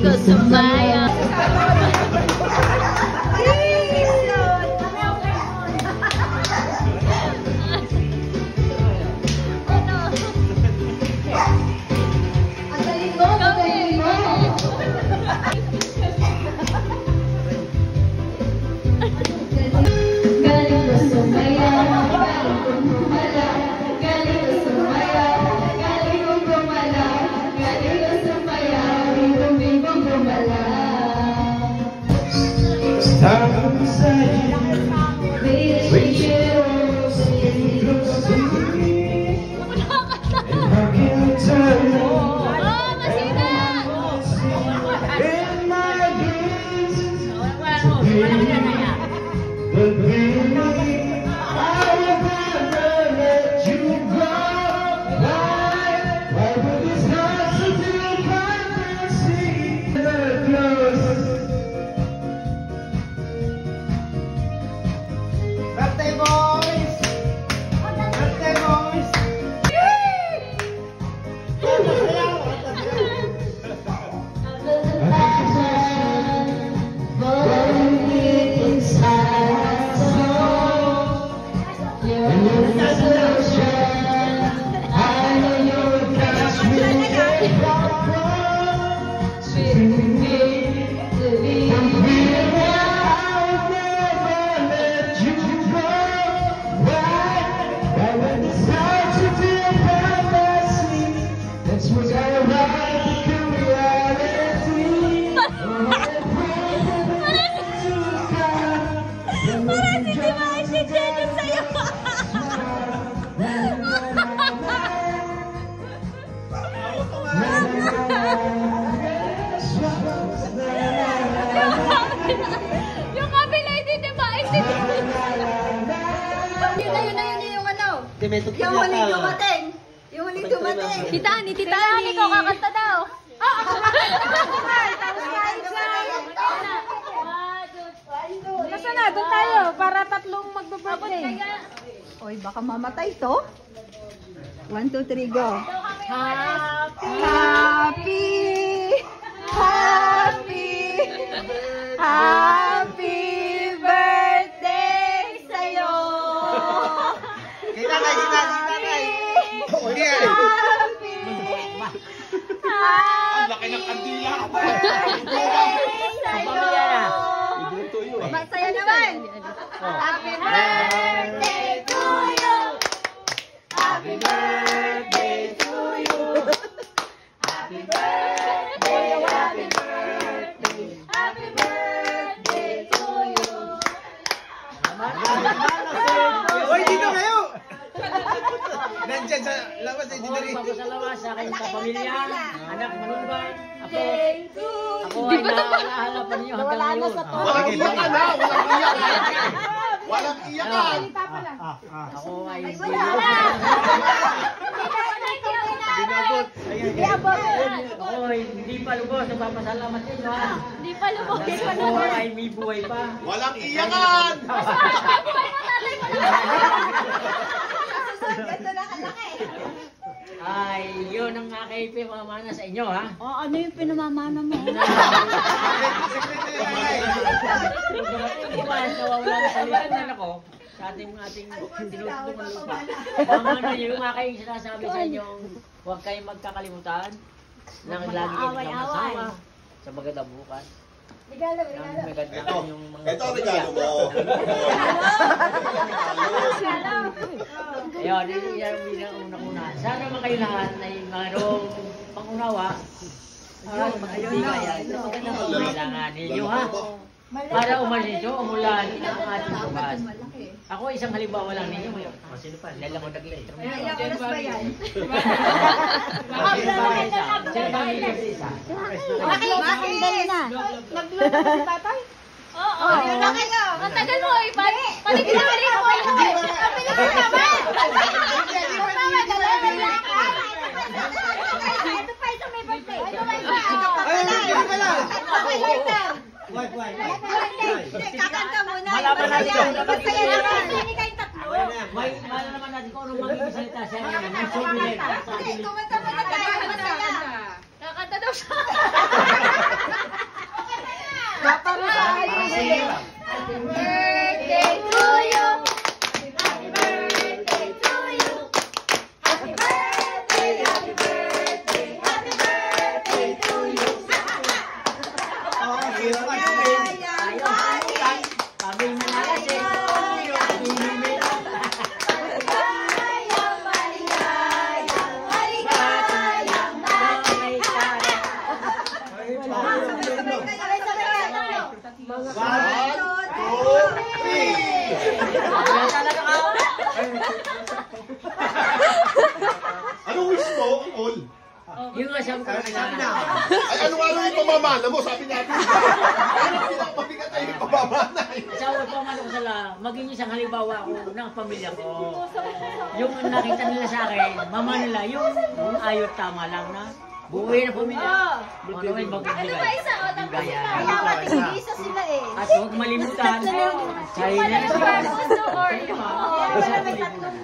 ko sumaya. Yung huling dumating. Yung huling dumating. Tita Ani ko kakanta daw. Nasa na? Doon tayo. Para tatlong magbe-birthday. Oy, baka mamatay to. 1, 2, 3, go. Happy birthday sa'yo. Kita kay. Ang laki ng kandila. Masaya naman. Happy birthday to you. Happy birthday to you. Happy birthday, happy birthday. Happy birthday to you. Hoy, dito kayo! Nandiyan sa labas ay Ako ay papasalamat sa aking kapamilya, anak, manugang, ako. Ako Di ay ba ito pa? naahalapan niyo hanggang ngayon. Walang iyakan ha! Walang iyakan! Ako ay Binabot. Ako ay hindi pa lubos, nagpapasalamat din ha. Di pa lubog. Ako ay may buhay pa. Walang iyakan! Ganto na kalaki. Ay, yun ang aking pinamamana sa inyo ha. Ano yung pinamamana mo? Iwan, nawawala na sa lipunan ako sa ating tinutulungan lupa. Ano yung aking sinasabi sa inyo, huwag kayong magkakalimutan ng lagi kayong nagkakasama sa magandang bukas. Regalo. Ito ang regalo mo. Ayun, yan ang unang-una. Sana naman kayo lahat ay mayroong pangunawa at magbigayan sa magandang pangailangan ninyo ha. Para umalis umulan ang ating bukas. Ako isang halimbawa lang ninyo. Dahil ako nag-instrument. Ilang oras ba yan? Sino ba ninyo sa isa? Makikindal na. Nagluto si tatay? Oo. Yun na kayo. Ang tagal mo eh. Paligid-paligid mo. Kapila mo naman. Ito pa isang may birthday. Ito pa isa. Ito pa pala. Kakanta muna. Malaman natin. Masaya naman. Hindi kayong tatlo. May naman natin kung anong magiging salita siya ngayon. May souvenir. Kumanta muna tayo. Masaya. Kakanta daw siya. Kaya talaga ka. Ano wish mo, Paul? Yung nga sabi ko na. Ay, ano yung pamamana mo? Sabi natin. Ano pinakabigat ay yung pamamana? Sabi ko man ako sala, maging isang halimbawa ako ng pamilya ko. Yung nakita nila sa akin, mama nila, yung ayot tama lang na buhay na pamilya. Ano may magbibigay? Ano ba isa? O, tapos Bigaya. Kaya nga, tig-isa sila eh. At huwag malimutan, China na sila. Gusto or yung Wala may tatlong.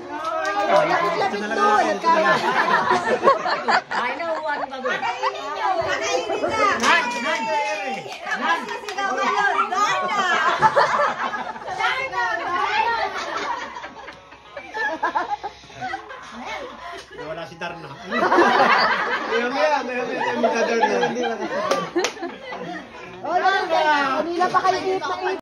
Lamit doon. Nagkaya. Ay, nauuwan ba doon? Kakainin nyo. Kakainin na. Nan! Nan! Nan! Sisigaw ngayon. Dana. Wala si Darna. Maya, magka-Darna. Oh, kanina pa kayo dito.